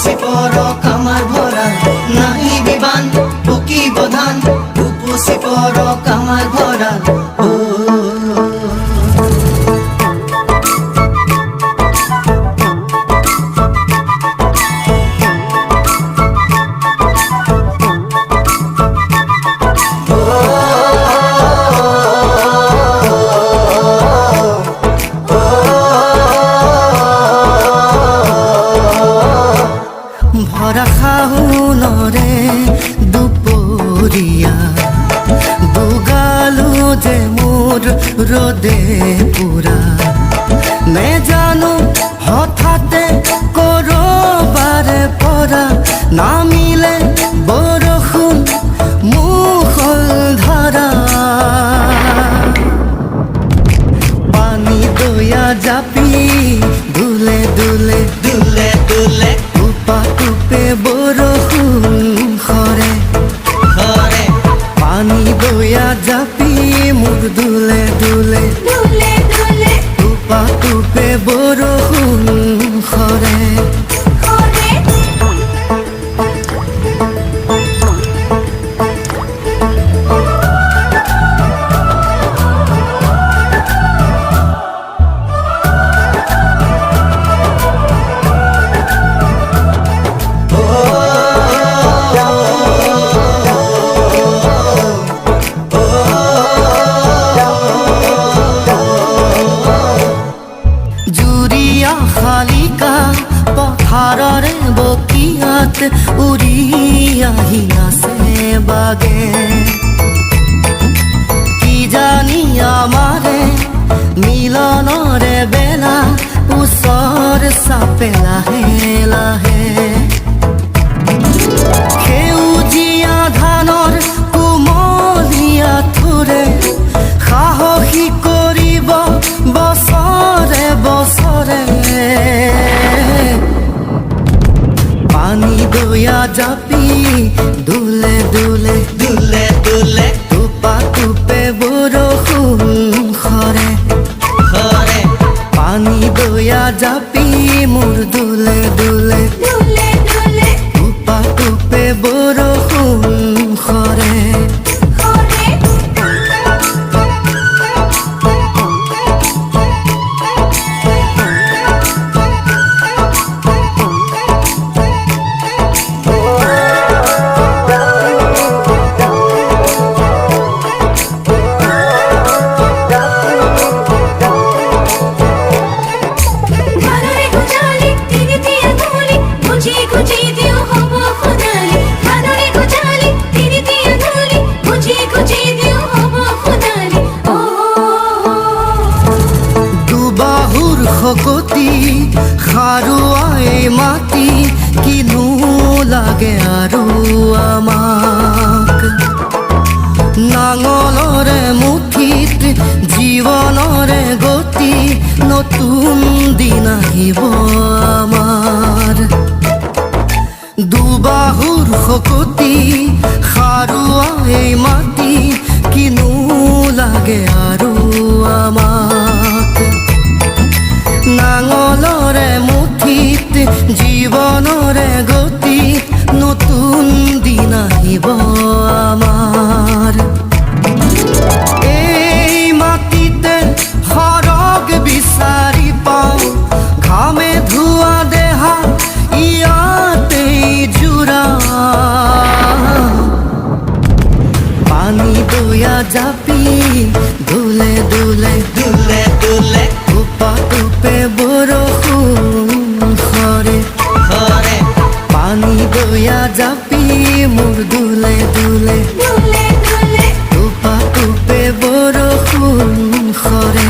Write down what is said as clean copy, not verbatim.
উপচি পৰক আমাৰ ভৰা নাই বিবান বুকি বধান উপচি পৰক আমাৰ ভৰা ভৰা শাওনৰে দুপৰীয়া দুগালো যে মোৰ ৰ'দে পুৰা নেজানো হঠাতে কৰবাৰে পৰা নামিলে বৰষুণ মুষলধাৰা পানী দয়া জাপি দুলে দুলে দুলে দুলে টুপে বৰষুণ খৰে খৰে পানী দয়া জাপি মোৰ দুলে দুলে দুলে দুলে টুপে বৰষুণ খৰে শালিকা পথাৰৰে বকিয়াত উৰি আহি নাচে বাগে কি জানি আমাৰে মিলনৰে বেলা ওচৰ চাপে লাহে লাহে সেউজীয়া ধানৰ কোমলীয়া থোৰে সাহসী কৰিব বছৰে বছৰে পানী দয়া জাপি দুলে দুলে দুলে দুলে টুপে বৰষুণ খৰে খৰে পানী দয়া জাপি মোৰ দুলে দুলে দুলে দুলে টুপে বৰষুণ খৰে শকতি সাৰুৱাই মাটি কিনো লাগে আৰু আমাক নাঙলৰে মুঠিত জীৱনৰে গতি নতুন দিন আহিব আমাৰ দুবাহুৰ শকতি সাৰুৱাই মাটি কিনো লাগে আৰু আমাক নাঙলৰে মুঠিত জীৱনৰে গতি নতুন দিন আহিব আমাৰ এই মাটিতে সৰগ বিচাৰি পাওঁ ঘামে ধোৱা দেহা ইয়াতেই জোৰা পানী দয়া জাপি দুলে দুলে দুলে দুলে টুপে বৰষুণ খৰে খৰে পানী দয়া জাপি মোৰ দুলে দুলে দুলে দুলে টুপে বৰষুণ খৰে